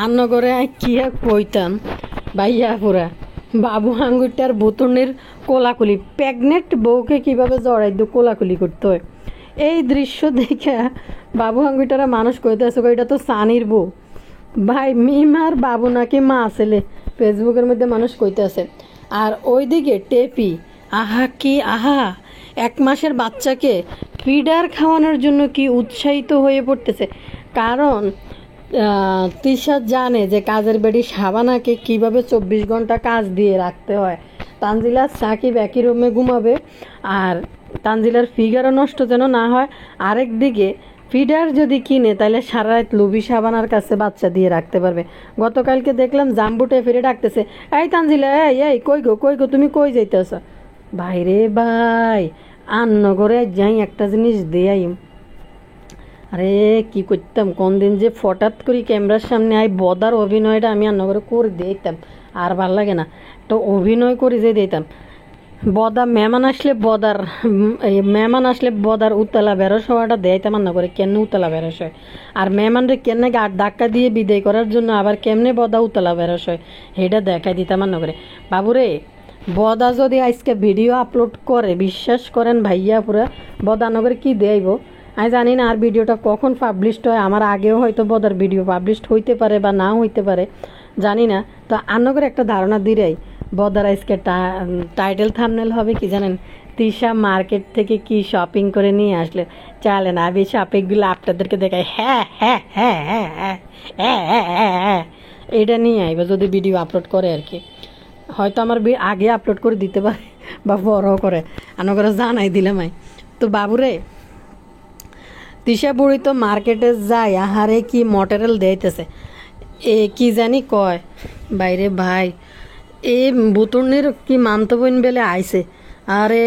আন্নগরে কি কইতাম ভাইয়া পুরা বাবু আঙ্গুরটার বোতনের কোলাকুলি প্রেগনেন্ট বউকে কিভাবে জড়াই দো কোলাকুলি করতে হয়। এই দৃশ্য দেখে বাবু আঙ্গুরটারা মানুষ কইতেছে এটা তো সানির বউ। ভাই মিমার বাবু নাকি মা ছেলে ফেসবুকের মধ্যে মানুষ কইতেছে। আর ওইদিকে টেপি আহা 1 মাসের বাচ্চাকে ফিডার খাওয়ানোর জন্য কি উৎসাহিত হয়ে পড়তেছে। কারণ তিশা জানে যে কাজের বেড়ি শাবানাকে কিভাবে 24 ঘন্টা কাজ দিয়ে রাখতে হয়। তানজিলা সাকিব একই রুমে ঘুমাবে আর তানজিলার ফিগারও নষ্ট যেন না হয়। আরেক দিকে ফিডার যদি কিনে তাহলে সারা রাত লুবি শাবানার কাছে বাচ্চা দিয়ে রাখতে পারবে। গতকালকে দেখলাম জাম্বুটে ফিরে ডাকতেছে, এই তানজিলা এই কই গো তুমি কই যাইতেছ? ভাইরে ভাই আন্নগরে যাই একটা জিনিস দেয়াই। আরে কি করতাম কোন দিন যে ফটাৎ করি ক্যামেরার সামনে আই বদার অভিনয়টা আমি আন্নগরে করে দিতাম। আর ভাল লাগে না তো অভিনয় করে যে দিতাম। মেহমান আসলে বদার উতলা বেরস হওয়াটা দেয়তাম রান্না করে কেন উতলা বেরস হয়। আর মেহমানরে কেনে গাড় ধাক্কা দিয়ে বিদায় করার জন্য আবার কেমনে বদা উতলা বেরস হয় সেটা দেখাই দিতাম রান্না করে। বাবুরে বদা যদি আজকে ভিডিও আপলোড করে বিশ্বাস করেন ভাইয়া পুরা বদা নগরে কি দেয়ব আমি জানি না। আর ভিডিওটা কখন পাবলিশড হয়, আমার আগেও হয়তো বদার ভিডিও পাবলিশড হইতে পারে বা না হইতে পারে জানি না। তো আন্নগরে একটা ধারণা দিরাই বদার আজকে টাইটেল থাম্বনেল হবে কি জানেন, তিশা মার্কেট থেকে কি শপিং করে নিয়ে আসলে। চলেন আমি শপিংগুলো আপনাদেরকে দেখাই। হ্যাঁ এটা নিয়ে আইব যদি ভিডিও আপলোড করে আর কি। হয়তো আমার আগে আপলোড করে দিতে পারে বা বড় করে আন্নগরে জানাই দিলাম। তো বাবুরে তিশা বুড়ি তো মার্কেটে যায় আহারে কি মটেরিয়াল দিতেছে কি জানি কয়। বাইরে ভাই এ বুতুর্নির কি মামতবইন বেলে আইছে। আরে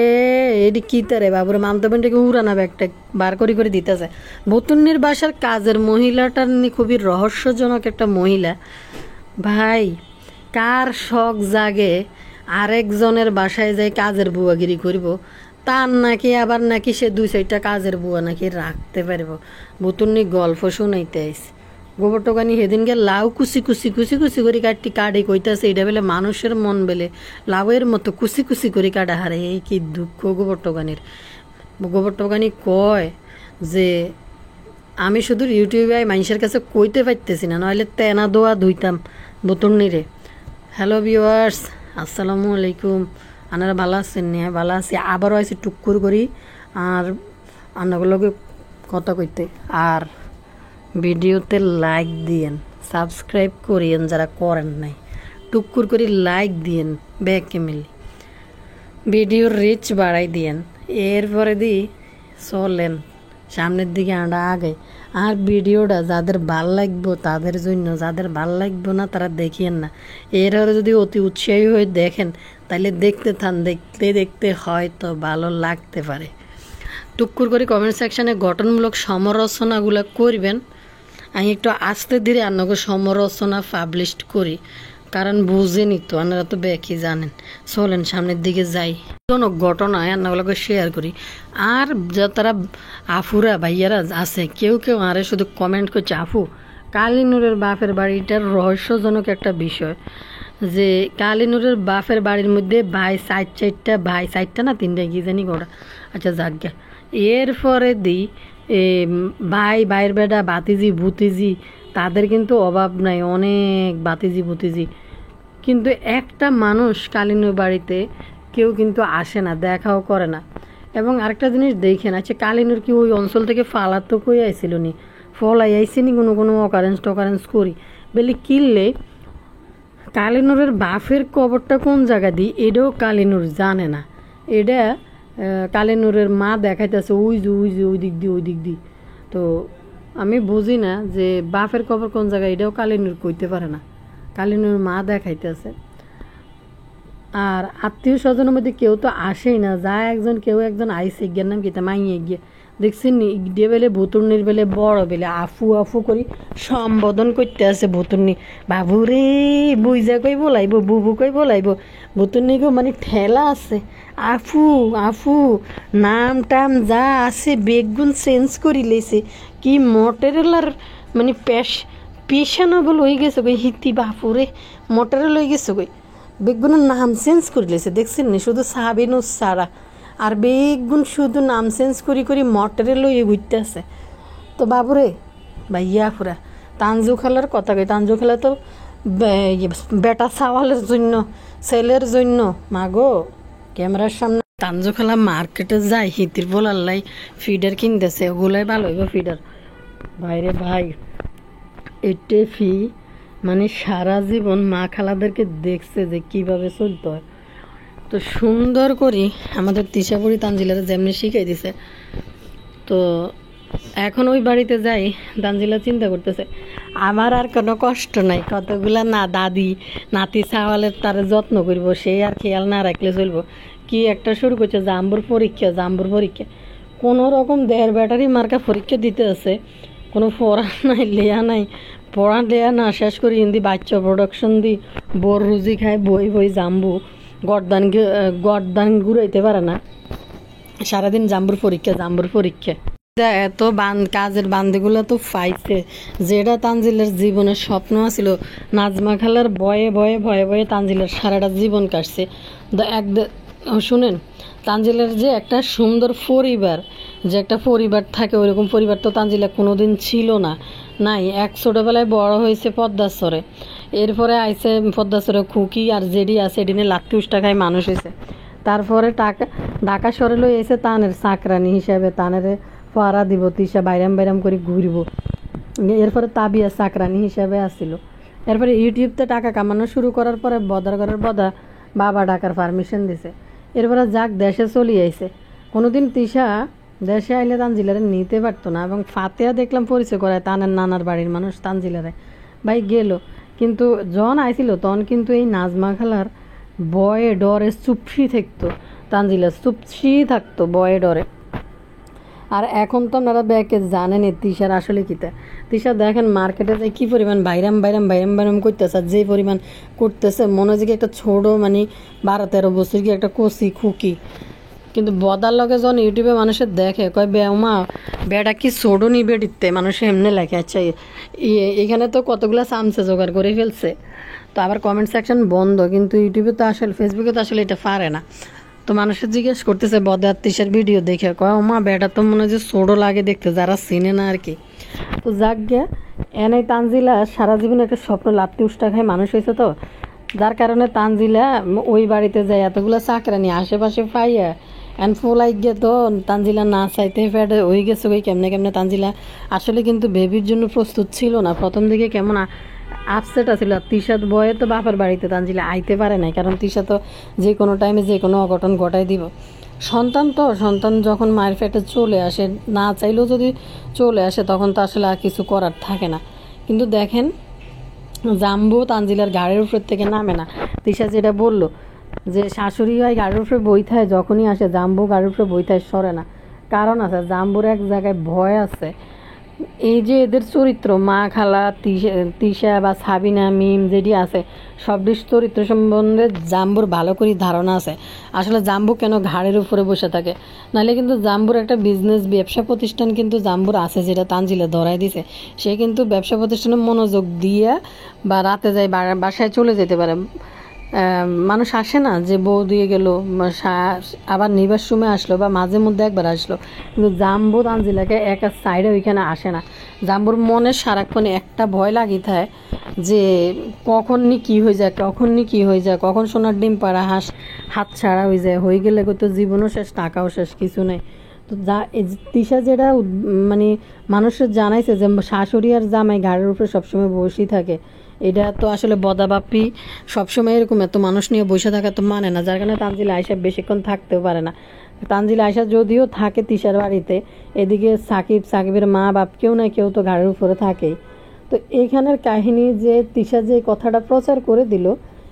এটি কী তারে বাবুরে মামতবইনটাকে উড়ানা ব্যাগটা বার করে দিতেছে। বুতুর্নির বাসার কাজের মহিলাটার খুবই রহস্যজনক একটা মহিলা। ভাই কার শখ জাগে আরেকজনের বাসায় যাই কাজের বুয়াগিরি করব, তার নাকি আবার নাকি সে 2-4টা কাজের বুয়া নাকি রাখতে পারব। বুতুর্নি গল্প শুনাইতে আইছে। গোবর টোকানি সেদিনকে লাউ কুচি করে কাটে কইতাছে এটা বেলে মানুষের মন বেলে লাউয়ের মতো কুচি করে কাটা হারে। এই কি দুঃখ গোবর টোকানি কয় যে আমি শুধু ইউটিউবে মানুষের কাছে কইতে পারতেছি না, নইলে তেনা দোয়া ধুইতাম বুতুর্নিরে। হ্যালো ভিউয়ার্স, আসসালামু আলাইকুম। আপনারা ভালো আছেন? নিয়ে ভালো আছি। আবারও আছি টুক্কুর করি আর আপনাগুলোকে কথা কইতে। আর ভিডিওতে লাইক দিয়েন, সাবস্ক্রাইব করিয়েন যারা করেন নাই, টুকুর করে লাইক দিয়েন ব্যাকে মিলি, ভিডিওর রিচ বাড়াই দিয়েন। এরপরে চলেন সামনের দিকে আমরা আগে। আর ভিডিওটা যাদের ভাল লাগবো তাদের জন্য, যাদের ভাল লাগবো না তারা দেখিয়েন না। এরপরে যদি অতি উৎসাহী হয়ে দেখেন তাহলে দেখতে থান, দেখতে হয়তো ভালো লাগতে পারে। টুকুর করে কমেন্ট সেকশানে গঠনমূলক সমালোচনাগুলো করবেন। আমি একটু আস্তে ধীরে আপনাকে সমালোচনা পাবলিশ করি, কারণ বুঝেনি তো আপনারা তো ব্যাকি জানেন। চলেন সামনের দিকে যাই, জনক ঘটনা রান্নাগুলোকে শেয়ার করি। আর তারা আফুরা ভাইয়ারা আছে কেউ আরে শুধু কমেন্ট করছে, আফু কালিনুরের বাপের বাড়িটার রহস্যজনক একটা বিষয় যে কালিনুরের বাপের বাড়ির মধ্যে ভাই 4টা ভাই 4টা না 3টা কি জানি গোটা। আচ্ছা যাজ্ঞা এরপরে ভাইয়ের বেটা বাতিজি ভুতিজি তাদের কিন্তু অভাব নাই, অনেক বাতিজি ভুতিজি। কিন্তু একটা মানুষ কালিনুর বাড়িতে কেউ কিন্তু আসে না, দেখাও করে না। এবং আরেকটা জিনিস দেখেন, আচ্ছা কালিনুর কি ওই অঞ্চল থেকে ফালাতো কই আইছিল নি, ফলাই আইসিনি কোনো অকারেন্স করি বলে কিনলে। কালিনুরের বাপের কবরটা কোন জায়গা দিই এটাও কালিনুর জানে না। এটা কালিনুরের মা দেখাইতেছে ওই দিক দিয়ে। তো আমি বুঝি না যে বাপের কবর কোন জায়গায় এটাও কালিনুর কইতে পারে না, কালিনুর মা দেখাইতেছে। আর আত্মীয় স্বজনের মধ্যে কেউ তো আসেই না, কেউ একজন আইসে গিয়ার নাম কিতা মাইয়ে গিয়ে দেখছেন ইডিয়ে বেলে ভুতুর্নির বেলে বড় বেলে আফু করি সম্বোধন করতে আছে ভুতুর্নি। বাবুরে বুঝা কই বলাইব, বুবু কই বলাইব, ভুতুর্নিকেও মানে ঠেলা আছে। আফু নাম টাম যা আছে বেগুন চেঞ্জ করি লেছে। কি মটেরিয়াল আর মানে পেশানবল হয়ে গেছে গই হিতি বাপুরে মোটরে লই গেছে গই বেগুনের নাম চেঞ্জ করে লেছে দেখছেন নি শুধু সাবিনুস সারা আর বেগুন শুধু নাম চেঞ্জ করি করি মোটরে লইয়ে ঘুরতে আছে তো বাবুরে বা ইয়া পুরা তানজু খেলার কথা কই তানজু খেলা তো বেটা চাওয়ালের জন্য ছেলের জন্য মাগো ক্যামেরার সামনে তানজু খেলা মার্কেটে যায় হিতির বলাল্লাই ফিডার কিনতেছে ওগুলাই ভালো হইব ফিডার ভাইরে ভাই এটে ফি মানে সারা জীবন মা খালাদেরকে দেখছে যে কিভাবে চলতে হয় তো সুন্দর করে আমাদের তিশাপুরি তানজিলারা যেমনি শিখাই দিছে তো এখন ওই বাড়িতে যাই তানজিলা চিন্তা করতেছে আমার আর কোনো কষ্ট নাই কতগুলা না দাদি নাতি ছাওয়ালের তার যত্ন করব সেই আর খেয়াল না রাখলে চলবো কি একটা শুরু করছে জাম্বুর পরীক্ষা কোনো রকম দেড় ব্যাটারি মার্কা পরীক্ষা দিতে আছে কোনো পড়া নাই লেয়া নাই পড়া লেয়া না শেষ করি হিন্দি বাচ্চা প্রোডাকশন দি বোর রুজি খায় বই জাম্বু গরদান ঘুরাইতে পারে না সারাদিন জাম্বুর পরীক্ষা এত কাজের বান্দিগুলো তো পাইছে যেটা তানজিলের জীবনের স্বপ্ন আছিল নাজমা খালার ভয়ে তানজিলের সারাটা জীবন কাটছে শুনেন তানজিলের যে একটা সুন্দর পরিবার যে একটা পরিবার থাকে ওইরকম পরিবার তো তানজিলা কোনোদিন ছিল না নাই এক ছোটোবেলায় বড় হয়েছে পদ্মাচরে এরপরে আইসে পদ্মাচরে খুকি আর জেডি আছে এদিনে লাত্তি উষ্টা খায় মানুষ হয়েছে তারপরে ঢাকা শহরে লই এসে তানের চাকরানি হিসাবে তানের ফারা দিব তিসা বাইরাম করে ঘুরব এরপরে তাবিয়া চাকরানি হিসাবে আসছিল এরপরে ইউটিউবতে টাকা কামানো শুরু করার পরে বদা বাবা ডাকার পারমিশন দিছে এরপরে যাক দেশে চলি আইছে কোনোদিন তিসা দেশে আইলে তানজিলারে নিতে পারতো না এবং ফাতেয়া দেখলাম পরিচয় করায় তানের নানার বাড়ির মানুষ তানজিলারে ভাই গেল কিন্তু যখন আইছিল তখন কিন্তু এই নাজমা খালার বয়ে ডরে চুপসি থাকতো তানজিলা চুপসি থাকতো বয়ে ডরে আর এখন তো আপনারা ব্যাকে জানেন তিশার আসলে কিতা তিশা দেখেন মার্কেটে যাই কী পরিমাণ বাইরাম করতেছে আর যে পরিমাণ করতেছে মনে হয় যে একটা ছোটো মানে 12-13 বছর কি একটা কচি খুকি কিন্তু বদার লগে যখন ইউটিউবে মানুষের দেখে কয় বেমা বেটা কি ছোটো নিবে দিতে মানুষে এমনি লেখে আচ্ছা এখানে তো কতগুলো চামচে জোগাড় করে ফেলছে তো আবার কমেন্ট সেকশন বন্ধ কিন্তু ইউটিউবে তো আসলে ফেসবুকে তো আসলে এটা পারে না তো মানুষের জিজ্ঞেস করতেছে বদার তিশার ভিডিও দেখে কয় মা বেটা তো মনে হয় যে ছোটো লাগে দেখতে যারা চিনে না আর কি তো যাক গে এনে তানজিলা সারা জীবন একটা স্বপ্ন লাত্তি উষ্টা খায় মানুষ হয়েছে তো যার কারণে তানজিলা ওই বাড়িতে যায় এতগুলো চাকরানি আশেপাশে পাইয়া এন ফোলাই গিয়ে তো তানজিলা না চাইতে ফেটে হয়ে গেছে ওই কেমনে তানজিলা আসলে কিন্তু বেবির জন্য প্রস্তুত ছিল না প্রথম দিকে কেমন আপসেট আছিল তিশাত বয়ে তো বাপের বাড়িতে তানজিলা আইতে পারে নাই কারণ তিশা তো যে কোনো টাইমে যে কোনো অঘটন ঘটাই দিব সন্তান যখন মায়ের পেটে চলে আসে না চাইলেও যদি চলে আসে তখন তো আসলে আর কিছু করার থাকে না কিন্তু দেখেন জাম্বু তানজিলার গাড়ির উপর থেকে নামে না তিশা যেটা বললো যে শাশুড়ি হয় গাড়ির উপরে বইথায় যখনই আসে জাম্বু গাড়ির উপরে বইথায় সরে না কারণ আছে জাম্বুর এক জায়গায় ভয় আছে এই যে এদের চরিত্র মা খালা তিশা বা সাবিনা মিম যেটি আছে সব চরিত্র সম্বন্ধে জাম্বুর ভালো করে ধারণা আছে আসলে জাম্বু কেন ঘাড়ের উপরে বসে থাকে নাহলে কিন্তু জাম্বুর একটা ব্যবসা প্রতিষ্ঠান কিন্তু জাম্বুর আছে যেটা তানজিলা ধরাই দিছে সে কিন্তু ব্যবসা প্রতিষ্ঠানে মনোযোগ দিয়ে বা রাতে যায় বাসায় চলে যেতে পারে মানুষ আসে না যে বউ দিয়ে গেল আবার নিবার সময় আসলো বা মাঝে মধ্যে একবার আসলো কিন্তু জাম্বু তানজিলাকে একা সাইডে ওইখানে আসে না জাম্বুর মনে সারাক্ষণে একটা ভয় লাগি থাকে যে কখন কি হয়ে যায় কখন সোনার ডিম পাড়া হাত ছাড়া হয়ে গেলে তো জীবনও শেষ টাকাও শেষ কিছু নেই তো তিশা যেটা মানে মানুষের জানাইছে যে শাশুড়ি আর জামাই গাড়ির উপরে সবসময় বসেই থাকে এটা তো আসলে বদাবাপি সবসময় এরকম এত মানুষ নিয়ে বসে থাকা তো মানে না যার কারণে তানজিলা আয়সা বেশিক্ষণ থাকতেও পারে না তানজিলা আয়সা যদিও থাকে তিশার বাড়িতে এদিকে সাকিবের মা বাপ কেউ না কেউ তো গাড়ির উপরে থাকেই তো এইখানের কাহিনী যে তিশা যে কথাটা প্রচার করে দিল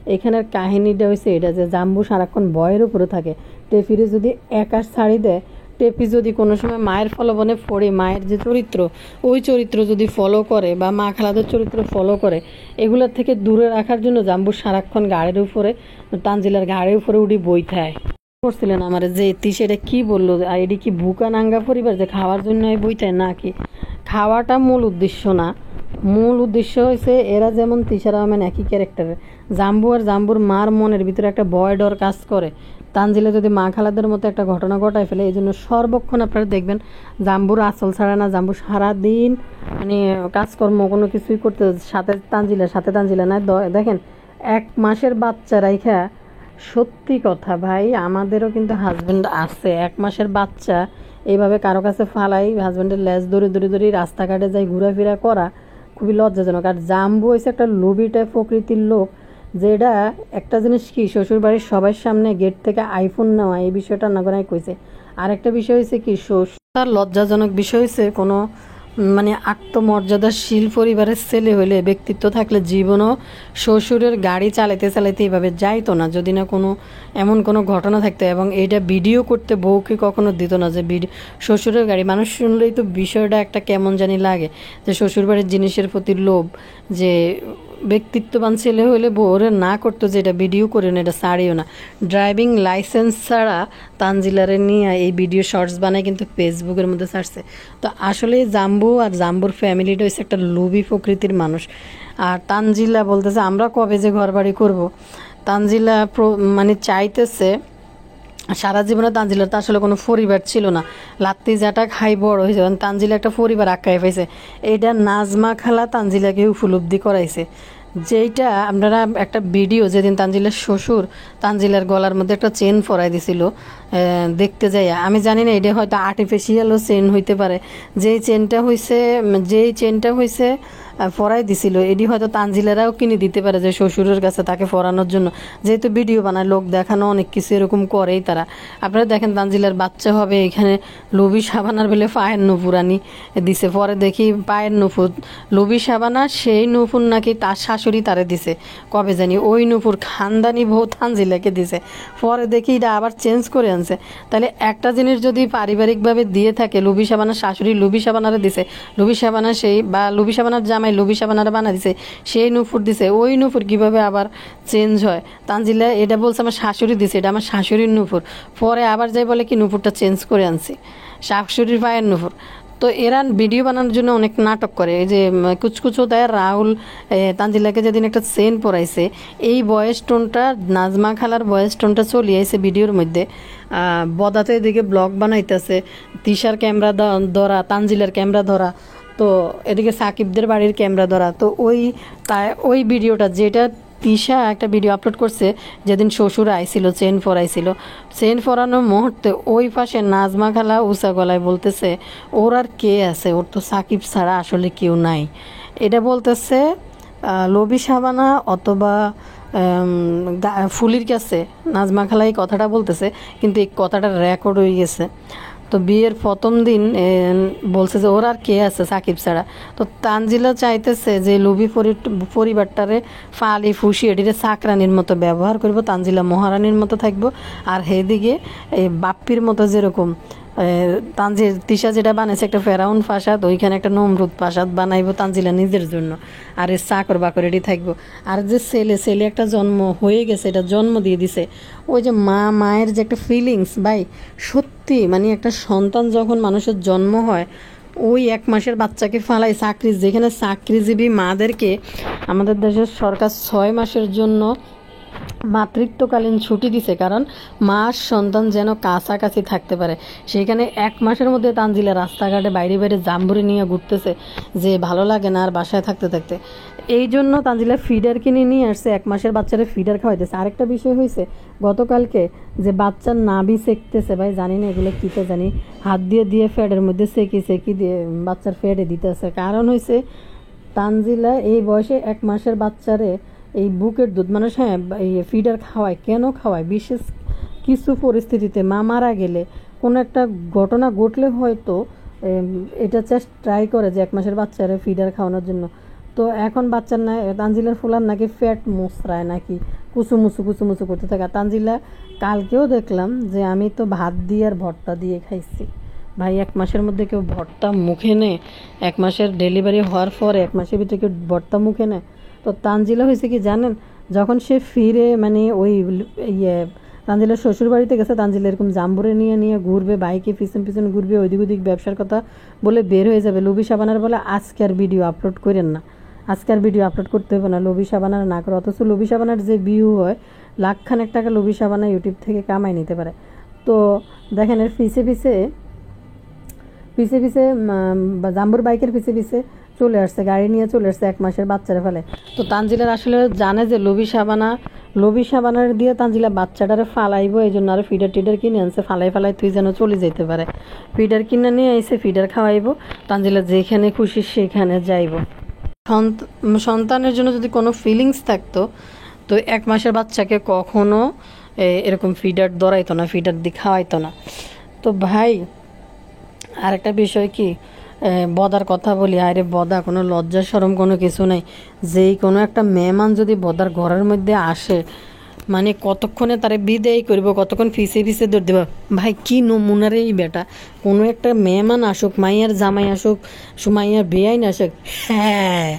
এখানের কাহিনীটা হয়েছে এটা যে জাম্বু সারাক্ষণ বয়ের উপরে থাকে টেফিরে যদি একাশ ছাড়ি দেয় টেপি যদি কোনো সময় মায়ের ফলবনে পড়ে মায়ের যে চরিত্র ওই চরিত্র যদি ফলো করে বা মা খালাদের চরিত্র ফলো করে এগুলোর থেকে দূরে রাখার জন্য জাম্বু সারাক্ষণ গাড়ির উপরে তানজিলার গাড়ির উপরে উঠি বইথায় করছিলেন আমার যে তিশা এটা কি বললো এটি কি ভুকা নাঙ্গা পরিবার যে খাওয়ার জন্য বইথায় নাকি খাওয়াটা মূল উদ্দেশ্য না মূল উদ্দেশ্য হয়েছে এরা যেমন তিশা রহমান একই ক্যারেক্টারের, জাম্বু আর জাম্বুর মার মনের ভিতরে একটা ভয় ডর কাজ করে তানজিলা যদি মা খালাদের মতো একটা ঘটনা ঘটায় ফেলে। এই জন্য সর্বক্ষণ আপনারা দেখবেন জাম্বুর আঁচল ছাড়া না, জাম্বু সারাদিন মানে কাজকর্ম কোনো কিছুই করতে সাথে তানজিলা না। দেখেন 1 মাসের বাচ্চা রাইখা, সত্যি কথা ভাই আমাদেরও কিন্তু হাজব্যান্ড আছে, 1 মাসের বাচ্চা এইভাবে কারো কাছে ফালাই হাজব্যান্ডের লেজ ধরে রাস্তাঘাটে যাই ঘোরাফেরা করা খুবই লজ্জাজনক। আর জাম্বু হয়েছে একটা লোভী টাইপ প্রকৃতির লোক, যেটা একটা জিনিস কি শ্বশুর বাড়ির সবার সামনে গেট থেকে আইফোন নেওয়া, এই বিষয়টা নাগরাই কইছে। আর একটা বিষয় হয়েছে কি শ্বশুর, তার লজ্জাজনক বিষয় হয়েছে কোনো মানে আত্মমর্যাদাশীল পরিবারের ছেলে হইলে, ব্যক্তিত্ব থাকলে জীবনও শ্বশুরের গাড়ি চালাইতে এইভাবে যাইতো না, যদি না কোনো এমন কোনো ঘটনা থাকতো। এবং এইটা ভিডিও করতে বউকে কখনো দিত না, যে শ্বশুরের গাড়ি। মানুষ শুনলেই তো বিষয়টা একটা কেমন জানি লাগে, যে শ্বশুরবাড়ির জিনিসের প্রতি লোভ, যে ব্যক্তিত্ববান ছেলে হলে বউরে না করতো যে এটা ভিডিও করে না, এটা ছাড়িও না। ড্রাইভিং লাইসেন্স ছাড়া তানজিলারে নিয়ে এই ভিডিও শর্টস বানায় কিন্তু ফেসবুকের মধ্যে ছাড়ছে। তো আসলে জাম্বু আর জাম্বুর ফ্যামিলিটা হচ্ছে একটা লোভী প্রকৃতির মানুষ। আর তানজিলা বলতেছে আমরা কবে যে ঘর বাড়ি করবো। তানজিলা মানে চাইতেছে, সারা জীবনে তানজিলার তো আসলে কোনো পরিবার ছিল না, লাত্তি জাটা খাই বড় হয়েছে, তানজিলা একটা পরিবার আঁকায় পাইছে। এইটা নাজমা খালা তানজিলাকে উপলব্ধি করাইছে। যেইটা আপনারা একটা ভিডিও, যেদিন তানজিলার শ্বশুর তানজিলার গলার মধ্যে একটা চেন পরাই দিছিল দেখতে যাই, আমি জানি না এটা হয়তো আর্টিফিশিয়ালও চেন হইতে পারে, যেই চেনটা হইছে পরাই দিছিল, এটি হয়তো তানজিলারাও কিনে দিতে পারে যে শ্বশুরের কাছে তাকে পরানোর জন্য, যেহেতু ভিডিও বানায় লোক দেখানো অনেক কিছু এরকম করেই তারা। আপনারা দেখেন তানজিলার বাচ্চা হবে, এখানে লবি সাবানার বেলে পায়ের নুপুর আনি দিছে, পরে দেখি পায়ের নুপুর লবি সাবানা, সেই নুপুর নাকি তার শাশুড়ি তারে দিছে কবে জানি, ওই নুপুর খানদানি বউ তানজিলাকে দিছে, পরে দেখি এটা আবার চেঞ্জ করে আনছে। তাহলে একটা জিনিস যদি পারিবারিকভাবে দিয়ে থাকে, লুবি সাবানার শাশুড়ি লুবি সাবানারে দিছে, লুবি সাবানা সেই বা লুবি সাবানার জামাই লুবি সাবানারে বানা দিছে, সেই নুপুর দিছে, ওই নুপুর কিভাবে আবার চেঞ্জ হয়? তানজিলা এটা বলছে আমার শাশুড়ি দিছে, এটা আমার শাশুড়ির নুপুর, পরে আবার যাই বলে কি নুপুরটা চেঞ্জ করে আনছি, শাশুড়ির পায়ের নুপুর। তো এরা ভিডিও বানানোর জন্য অনেক নাটক করে। এই যে কুচকুচো দেয় রাহুল তানজিলাকে যেদিন একটা চেন পরাইছে, এই ভয়েস টোনটা নাজমা খালার ভয়েস টোনটা চলিয়ে আইছে ভিডিওর মধ্যে। বদাতে এদিকে ব্লগ বানাইতেছে, তিশার ক্যামেরা ধরা, তানজিলার ক্যামেরা ধরা, তো এদিকে সাকিবদের বাড়ির ক্যামেরা ধরা। তো ওই ভিডিওটা, যেটা তিশা একটা ভিডিও আপলোড করছে যেদিন শ্বশুর আইছিল চেন পরাইছিল, চেন পরানোর মুহূর্তে ওই পাশে নাজমা খালা উঁচা গলায় বলতেছে ওর আর কে আছে, ওর তো সাকিব ছাড়া আসলে কেউ নাই। এটা বলতেছে লবি সাবানা অথবা ফুলির কাছে নাজমা খালা এই কথাটা বলতেছে, কিন্তু এই কথাটা রেকর্ড হয়ে গেছে। তো বিয়ের প্রথম দিন বলছে যে ওর আর কে আছে সাকিব ছাড়া। তো তানজিলা চাইতেছে যে লুবি পরিবারটারে ফালি ফুসি এটিরে চাকরানির মতো ব্যবহার করব, তানজিলা মহারানীর মতো থাকবো, আর হেদিকে এই বাপ্পির মতো যেরকম তিশা যেটা বানাইছে একটা ফেরাউন প্রাসাদ, ওইখানে একটা নমরুদ প্রাসাদ বানাইবো তানজিলা নিজের জন্য, আর এর চাকর বাকর এটি থাকবো। আর যে ছেলে একটা জন্ম হয়ে গেছে, এটা জন্ম দিয়ে দিছে, ওই যে মায়ের যে একটা ফিলিংস ভাই, সত্যি মানে একটা সন্তান যখন মানুষের জন্ম হয়, ওই 1 মাসের বাচ্চাকে ফালাই যেখানে চাকরিজীবী মাদেরকে আমাদের দেশের সরকার 6 মাসের জন্য মাতৃত্বকালীন ছুটি দিছে, কারণ মার সন্তান যেন কাছাকাছি থাকতে পারে। সেখানে 1 মাসের মধ্যে তানজিলা রাস্তাঘাটে বাইরে জাম্বুরি নিয়ে ঘুরতেছে, যে ভালো লাগে না আর বাসায় থাকতে। এই জন্য তানজিলা ফিডার কিনে নিয়ে আসছে, 1 মাসের বাচ্চারা ফিডার খাওয়াইতেছে। আরেকটা বিষয় হয়েছে গতকালকে যে বাচ্চার নাভি সেকতেছে, ভাই জানি না এগুলো কীতে জানি, হাত দিয়ে ফ্যাটের মধ্যে সেকি দিয়ে বাচ্চার ফ্যাটে দিতেছে। কারণ হয়েছে তানজিলা এই বয়সে 1 মাসের বাচ্চারে এই বুকের দুধ মানুষ এই ফিডার খাওয়ায়, কেন খাওয়ায়? বিশেষ কিছু পরিস্থিতিতে মা মারা গেলে, কোনো একটা ঘটনা ঘটলে হয়তো এটা ট্রাই করে যে 1 মাসের বাচ্চারা ফিডার খাওয়ানোর জন্য। তো এখন বাচ্চার না তানজিলার ফুলার নাকি ফ্যাট মোসরায়, নাকি কুচুমুচু করতে থাকে। তানজিলা কালকেও দেখলাম যে আমি তো ভাত দিয়ে আর ভর্তা দিয়ে খাইছি। ভাই 1 মাসের মধ্যে কেউ ভর্তা মুখে নেয়? 1 মাসের ডেলিভারি হওয়ার পর 1 মাসের ভিতরে কেউ ভর্তা মুখে নেয়? তো তানজিলা হয়েছে কি জানেন, যখন সে ফিরে মানে ওই তানজিলের শ্বশুর বাড়িতে গেছে, তানজিল এরকম জাম্বুরে নিয়ে নিয়ে ঘুরবে, বাইকে পিছন পিছন ঘুরবে, ওইদিক ওদিক ব্যবসার কথা বলে বের হয়ে যাবে। লবি সাবানার বলে আজকে আর ভিডিও আপলোড করেন না, আজকে আর ভিডিও আপলোড করতে হবে না, লবি সাবানার না করে। অথচ লবি সাবানার যে ভিউ হয় লাখখানেক টাকা লবি সাবানা ইউটিউব থেকে কামাই নিতে পারে। তো দেখেন এর পিছে পিছে জাম্বুর বাইকের পিছে পিছে চলে আসছে, গাড়ি নিয়ে চলে আসছে 1 মাসের বাচ্চারা ফেলে। তো তানজিলার আসলে জানে যে লবি সাবানার দিয়ে তানজিলা বাচ্চাটারে ফালাইবো, এই জন্য আরও ফিডার টিডার কিনে আনছে, ফালাই তুই যেন চলে যেতে পারে। ফিডার কিনে নিয়ে এসে ফিডার খাওয়াইবো, তানজিলা যেখানে খুশি সেখানে যাইব। সন্তানের জন্য যদি কোনো ফিলিংস থাকতো তো 1 মাসের বাচ্চাকে কখনো এরকম ফিডার দৌড়াইতো না, ফিডার দিয়ে খাওয়াইতো না। তো ভাই আরেকটা বিষয় কি, বদার কথা বলি, আরে বদা কোনো লজ্জা শরম কোনো কিছু নাই। যেই কোনো একটা মেহমান যদি বদার ঘরের মধ্যে আসে, মানে কতক্ষণে তারে বিদায় করবো, কতক্ষণ ফিসে দৌড় দেবো। ভাই কি নমুনারে এই বেটা, কোনো একটা মেহমান আসুক, মাইয়ার জামাই আসুক, মাইয়ার বেআইন আসুক, হ্যাঁ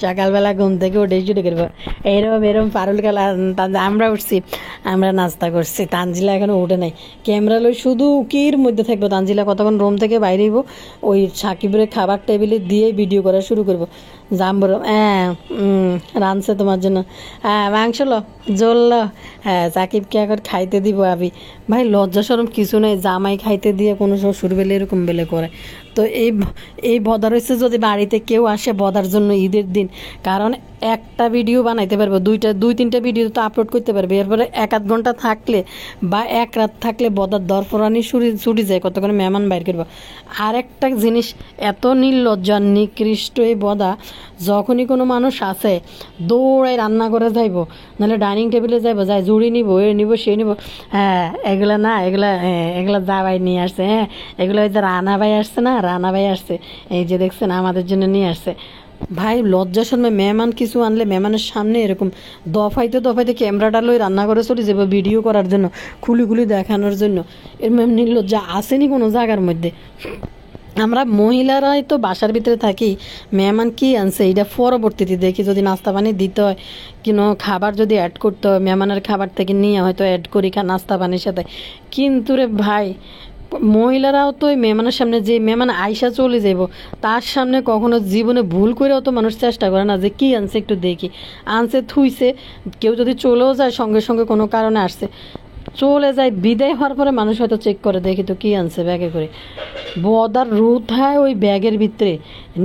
সকালবেলা ঘুম থেকে উঠে শুরু করবো এরম পারুল খেলা। আমরা উঠছি, আমরা নাস্তা করছি, তানজিলা এখনো উঠে নাই, ক্যামেরা লই শুধু উকির মধ্যে থাকবো। তানজিলা কতক্ষণ রুম থেকে বাইরেইব, ওই সাকিবের খাবার টেবিলে দিয়ে ভিডিও করা শুরু করবো। জাম্বর রাঁধছে তোমার জন্য, মাংস লো, জল লো, হ্যাঁ সাকিবকে এখন খাইতে দিব আমি। ভাই লজ্জা শরম কিছু নেই, জামাই খাইতে দিয়ে কোনো শ্বশুর বেলে এরকম বেলে করে। তো এই বদার হচ্ছে যদি বাড়িতে কেউ আসে বদার জন্য ঈদের দিন, কারণ একটা ভিডিও বানাইতে পারবো, 2-3টা ভিডিও তো আপলোড করতে পারবে। এরপরে 1-8 ঘন্টা থাকলে বা 1 রাত থাকলে বদার দরফরানি ছুটি যায়, কতক্ষণ মেহমান বাইর করবো। আর একটা জিনিস, এত নির্লজ্জা নিকৃষ্ট এই বদা, যখনই কোনো মানুষ আসে দৌড়াই রান্না করে যাইব, নাহলে ডাইনিং টেবিলে যাইব, যাই জুড়ি নিব, এ নিব সে নিব। হ্যাঁ এগুলা না, এগুলা জাবাই নিয়ে আসছে, হ্যাঁ এগুলো ওই যে রানা ভাই আসছে না, রানা ভাই আসছে, এই যে দেখছেন আমাদের জন্য নিয়ে আসছে। ভাই লজ্জা শর্মে মেহমান কিছু আনলে মেহমানের সামনে এরকম দফাইতে ক্যামেরাটা লই রান্না করে চলে যাবো ভিডিও করার জন্য, খুলি দেখানোর জন্য। এর নির্লজ্জা আসেনি কোনো জায়গার মধ্যে। আমরা মহিলারাই তো বাসার ভিতরে থাকি, মেহমান কি আনছে এটা পরবর্তীতে দেখি, যদি নাস্তা পানি দিতে হয়, কিনো খাবার যদি অ্যাড করতে হয়, মেহমানের খাবার থেকে নিয়ে হয়তো অ্যাড করি নাস্তা পানির সাথে। কিন্তু রে ভাই মহিলারাও তো ওই মেহমানের সামনে, যে মেহমান আইসা চলে যাব তার সামনে কখনো জীবনে ভুল করেও তো মানুষ চেষ্টা করে না যে কি আনছে একটু দেখি, আনছে থুইছে। কেউ যদি চলেও যায় সঙ্গে সঙ্গে কোনো কারণে আসছে, চলে যায়, বিদায় হওয়ার পরে মানুষ হয়তো চেক করে দেখি তো কি আনছে ব্যাগে করে। বদার রুথ হয় ওই ব্যাগের ভিতরে,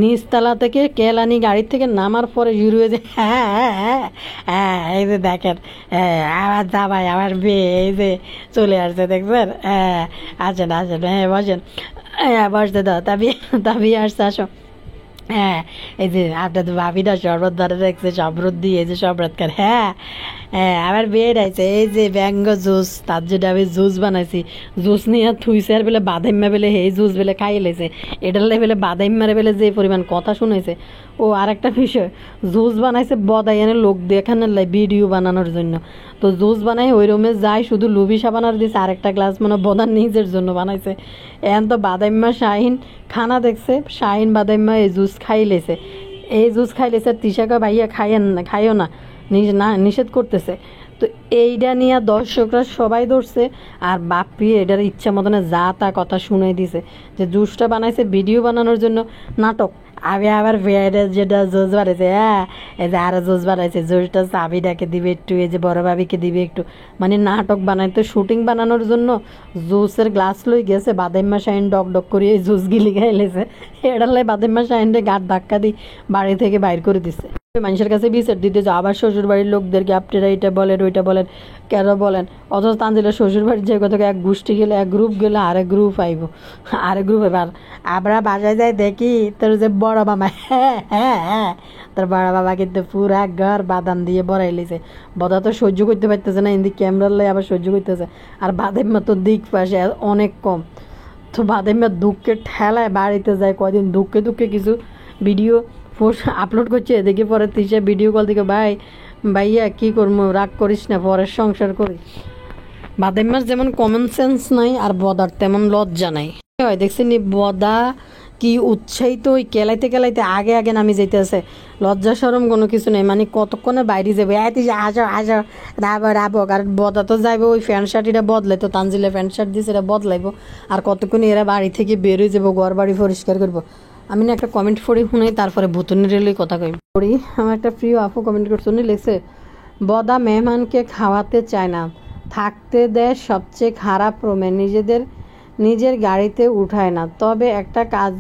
নিচতলা থেকে কেলানি গাড়ির থেকে নামার পরে শুরু হয়ে যায়, হ্যাঁ এই যে দেখেন, হ্যাঁ আবার যাবাই আবার বিয়ে, এই যে চলে আসছে দেখবেন, হ্যাঁ আসেন হ্যাঁ বসেন, হ্যাঁ বসতে দাও, তাবি আসছে আসো। হ্যাঁ এই যে আপনার তো ভাবিটা শরবত ধরে রাখছে, শরবত দিয়ে এই যে শরবত খান, হ্যাঁ আমার বিয়ে রাইছে, এই যে ব্যাঙ্গো জুস, তার জন্য আমি জুস বানাইছি, জুস নিয়ে থুইছে আর বেলে বাদাইম্মা বেলে এই জুস বেলে খাই লেছে, এটার বেলে বাদাইম্মারে বেলে যে পরিমাণ কথা শুনেছে। ও আর একটা বিষয়, জুস বানাইছে বদাই এনে লোক দেখানোর লাই, ভিডিও বানানোর জন্য। তো জুস বানাই ওই রুমে যাই, শুধু লুবি সাবানার দিয়েছে আরেকটা গ্লাস, মানে বদার নিজের জন্য বানাইছে। এখন তো বাদাইম্মা শাহিন খানা দেখছে, শাহিন বাদাইম্মা এই জুস খাইলেছে, তিশাকা ভাইয়া খাইও না নিষেধ করতেছে। তো এইটা নিয়ে দর্শকরা সবাই ধরছে, আর বাপ্পি এটার ইচ্ছা মতনে যা তা কথা শুনে দিছে যে জুসটা বানাইছে ভিডিও বানানোর জন্য, নাটক। আমি আবার যেটা জুস বানাইছে, হ্যাঁ এই যে আরো জুস বানাইছে, জুসটা চাবিটাকে দিবে একটু, এই যে বড় ভাবিকে দিবে একটু, মানে নাটক বানাইতে শুটিং বানানোর জন্য জুসের গ্লাস লই গেছে, বাদাইম্মা শাহিন ডক করে এই জুস গিলি খাইলেছে। এটার লাই বাদাইম্মা শাহিনরে গাঁট ধাক্কা দিয়ে বাড়ি থেকে বাইর করে দিচ্ছে। মানুষের কাছে বিচার দিতে যে আবার শ্বশুর বাড়ির লোকদেরকে আপনারা এটা বলেন ওইটা বলেন কেন বলেন, অথচ তানজিলের শ্বশুর বাড়ির যে কথা এক গোষ্ঠী গেলে, এক গ্রুপ গেলে আরেক গ্রুপ আইব, আর আমরা বাসায় যাই দেখি তোর যে বড় মামা, হ্যাঁ তোর বড় বাবা কিন্তু পুরা ঘর বাদাম দিয়ে বড়াই লিছে। বদা তো সহ্য করতে পারতেছে না, ইন্দি ক্যামেরার লাই আবার সহ্য করতেছে, আর বাদাইম্মা তো দিক পাশে অনেক কম। তো বাদাইম্মা দুঃখের ঠেলায় বাড়িতে যায়, কদিন দুঃখে কিছু ভিডিও আপলোড করছে, দেখে পরে তিসা ভিডিও কল থেকে, ভাইয়া কি করবো, রাগ করিস না, পরের সংসার করি। বাদাইম্মার যেমন কমন সেন্স নাই, আর বদার তেমন লজ্জা নাই। হয় দেখছেন বদা কি উৎসাহিত ওই কেলাইতে কেলাইতে আগে আগে নামি যাইতেছে, লজ্জা শরম কোনো কিছু নেই। মানে কতক্ষণে বাইরে যাবে, এত আজা আজা রাবক। আর বদা তো যাইবে ওই প্যান্ট শার্ট এটা বদলাইতো, তানজিলে প্যান্ট শার্ট দিয়েছে এটা বদলাইবো। আর কতক্ষণ এরা বাড়ি থেকে বেরোয় যাবো, ঘর বাড়ি পরিষ্কার করবো। আমি না একটা কমেন্ট পড়ি শুনাই, তারপরে ভুতুনির রেলই কথা কই পড়ি। আমার একটা প্রিয় আপু কমেন্ট করছে, উনি লিখছে, বদা মেহমানকে খাওয়াতে চায় না, থাকতে দেয় সবচেয়ে খারাপ রুমে, নিজের গাড়িতে উঠায় না, তবে একটা কাজ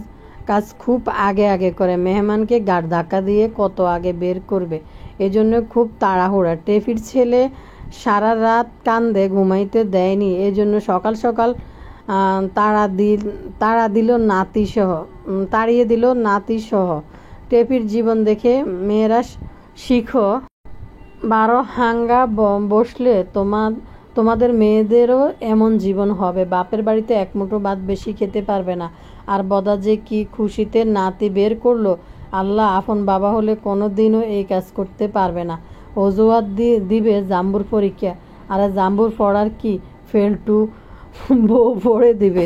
কাজ খুব আগে আগে করে, মেহমানকে গাড় ধাক্কা দিয়ে কত আগে বের করবে, এজন্য খুব তাড়াহুড়া। টেফির ছেলে সারা রাত কান্দে, ঘুমাইতে দেয়নি, এজন্য সকাল সকাল তাড়া দিল নাতিসহ, তাড়িয়ে দিল নাতিসহ। টেপির জীবন দেখে মেয়েরা শিখো, 12 হাঙ্গা বসলে তোমাদের মেয়েদেরও এমন জীবন হবে, বাপের বাড়িতে এক মুঠো ভাত বেশি খেতে পারবে না। আর বদা যে কি খুশিতে নাতি বের করলো, আল্লাহ আপন বাবা হলে কোনো দিনও এই কাজ করতে পারবে না। অজুহাত দিবে জাম্বুর পরীক্ষা, আর জাম্বুর পড়ার কি, ফেল টু বউ পড়ে দিবে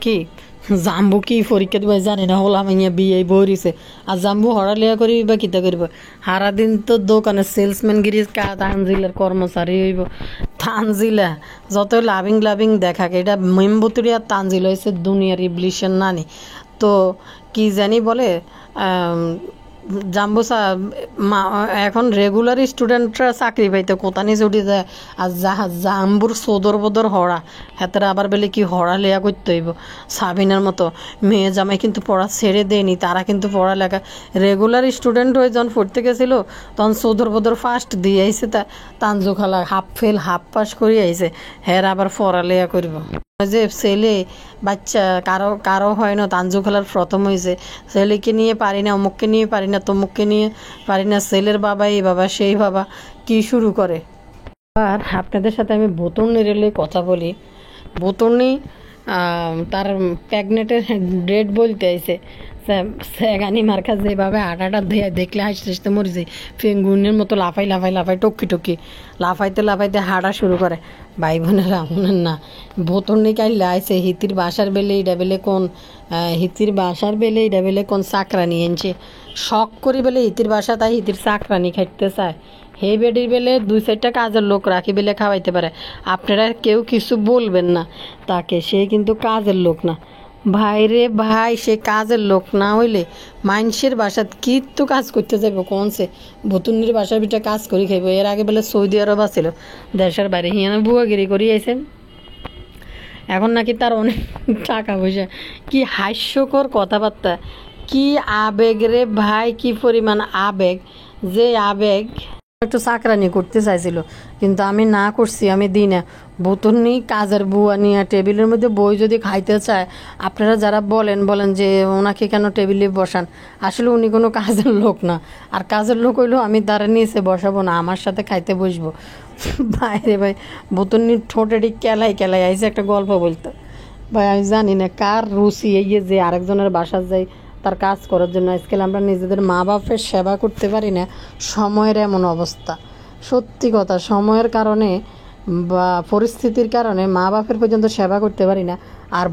কি, জাম্বু কি পরীক্ষা দিবে জানি না, হলাম ইয়া বিয়ে বইছে। আর জাম্বু হড়ালিয়া করি বা কিতা করব, সারাদিন তো দোকানে সেলসম্যান গিরি, তানজিলার কর্মচারী হইব। তানজিলা যত লাভিং লাভিং দেখাক, এটা মেম্বুতুরি আর তানজিল হয়েছে দুনিয়ার ইবলিশের নানি। তো কি জানি বলে জাম্বু এখন রেগুলার স্টুডেন্টরা চাকরি পাইতে কোতানি ছুটি যায়। আর জাম্বুর সদর বদর হড়া, হাতের আবার বেলে কি হড়া লেয়া করতে হইব। সাবিনার মতো মেয়ে জামাই কিন্তু পড়া ছেড়ে দেয়নি, তারা কিন্তু পড়ালেখা রেগুলার স্টুডেন্ট হয়ে যখন পড়তে গেছিলো তখন সদর বদর ফার্স্ট দিয়ে আইসে, তানজু খালা হাফ ফেল হাফ পাস করে আইসে, হ্যাঁ আবার পড়ালেখা করব। যে ছেলে বাচ্চা কারো কারো হয় না, তানজু খালার প্রথম হয়েছে, ছেলেকে নিয়ে পারি না, অমুককে নিয়ে পারি না, তমুককে নিয়ে পারি না, ছেলের বাবা এই বাবা সেই বাবা কি শুরু করে। আর আপনাদের সাথে আমি বোতর্নি রেলে কথা বলি। বোতর্নি তার প্রেগনেন্টের ডেট বলতে আইছে, স্যাগানি মার্কা যেভাবে হাঁটাটা দেখলে হাসতে হাসতে মরে যায়, পেঙ্গুনের মতো লাফাই লাফাই লাফাই টকি টকি লাফাইতে লাফাইতে হাঁটা শুরু করে। ভাই বোনেরা শুনেন না, বোতর্নি কাইলে আইছে হিতির বাসার বেলে এটা বেলে কোন, হিতির বাসার বেলে এটা বেলে কোন চাকরানি এনছে, শখ করি বেলে হিতির বাসা তাই হিতির চাকরানি খাইতে চায়। হে বেডির বেলে 2-4টা কাজের লোক রাখি বেলে খাওয়াইতে পারে, আপনারা কেউ কিছু বলবেন না তাকে, সে কিন্তু কাজের লোক না। ভাই রে ভাই, সে কাজের লোক না হইলে মানুষের বাসাত কিন্তু কাজ করতে যাইব, কোনসে ভতুনির বাসার ভিতরে কাজ করি খাইব। এর আগে বেলে সৌদি আরব আছিল, দেশের বাইরে হিয়ানা বুয়াগিরি করি আইছে, এখন নাকি তার অনেক টাকা পয়সা। কি হাস্যকর কথাবার্তা, কি আবেগ রে ভাই, কি পরিমাণ আবেগ, যে আবেগ। একটু চাকরানি করতে চাইছিল কিন্তু আমি না করছি, আমি দিই না। বোতর্নি কাজের বুয়া নিয়ে টেবিলের মধ্যে বই যদি খাইতে চায়, আপনারা যারা বলেন যে ওনাকে কেন টেবিলে বসান, আসলে উনি কোনো কাজের লোক না। আর কাজের লোক হইলেও আমি তারা নিচে বসাবো না, আমার সাথে খাইতে বসবো। বাইরে ভাই বোতর্নির ঠোঁটেটি কেলাই কেলাই আইসে একটা গল্প বলতে। ভাই আমি জানি না কার রুচি এই যে আরেকজনের বাসা যাই তার কাজ করার জন্য। আজকাল আমরা নিজেদের মা বাপের সেবা করতে পারি না, সময়ের এমন অবস্থা। সত্যি কথা, সময়ের কারণে বা পরিস্থিতির কারণে মা বাপের পর্যন্ত সেবা করতে পারি না। আর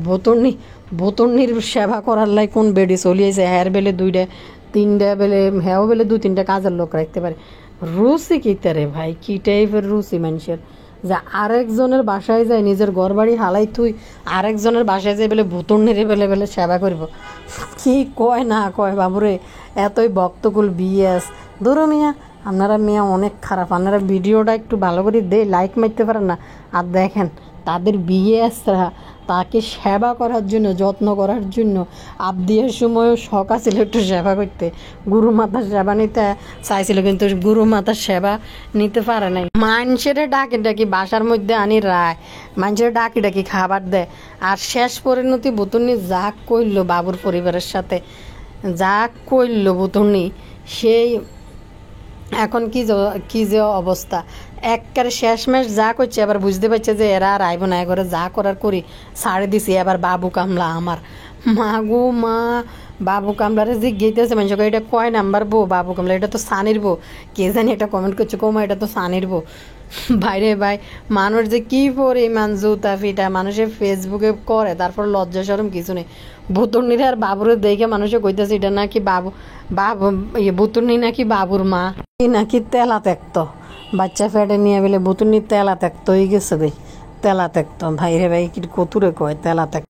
বোতর্নির সেবা করার লাই কোন বেডি চলিয়েছে, হ্যার বেলে 2-3টা বেলে, হ্যাও বেলে 2-3টা কাজের লোক রাখতে পারে। রুচি কিতারে ভাই, কি টাইপের রুচি মানুষের, যে আরেকজনের বাসায় যায় নিজের ঘর বাড়ি হালাই থুই আরেকজনের বাসায় যায় বেলে ভুতুর্নির বেলে বেলে সেবা করব। কি কয় না কয় বাবুরে, এতই ভক্তকুল বিএস ধরো মিয়া। আপনারা মিয়া অনেক খারাপ, আপনারা ভিডিওটা একটু ভালো করে লাইক মারতে পারেন না। আর দেখেন তাদের বিএসরা তাকে সেবা করার জন্য, যত্ন করার জন্য আবদিয়ার সময়ও শখ আছিল একটু সেবা করতে, গুরু মাতার সেবা নিতে চাইছিল, কিন্তু গুরু মাতার সেবা নিতে পারে নাই। মানুষের ডাকি ডাকি বাসার মধ্যে আনি রায়, মানুষের ডাকি ডাকি খাবার দেয়। আর শেষ পরিণতি বুতুর্নি যা করল বাবুর পরিবারের সাথে, যা করল বুতুর্নি, সেই এখন কি যে অবস্থা। একবারে শেষমেশ যা করছে, এবার বুঝতে পারছে যে এরা আর আইব না, করে যা করার করি ছাড়ে দিছি। এবার বাবু কামলা আমার মা গো মা, বাবু কামলারে যে গেতেছে মানুষ, এটা কয় নাম্বার বউ বাবু কামলা, এটা তো সানির বউ। কে জানি এটা কমেন্ট করছে, কোমা এটা তো সানির বউ। বাইরে ভাই মানুষ যে কী পরিমাণ জুতা ফিটা মানুষের ফেসবুকে করে, তারপর লজ্জা শরম কিছু নেই। ভুতুর্নির আর বাবুরে দেখে মানুষে কইতেছে এটা নাকি বাবু ভুতুর্নি নাকি বাবুর মা, এই নাকি তেলা ত্যাক্ত, বাচ্চা ফেটে নিয়ে বলে ভুতুর্নির তেলা ত্যাক্ত হয়ে গেছে রে, তেলা ত্যাক্ত ভাই রে ভাই কি কতুরে কয় তেলা ত্যাক্ত।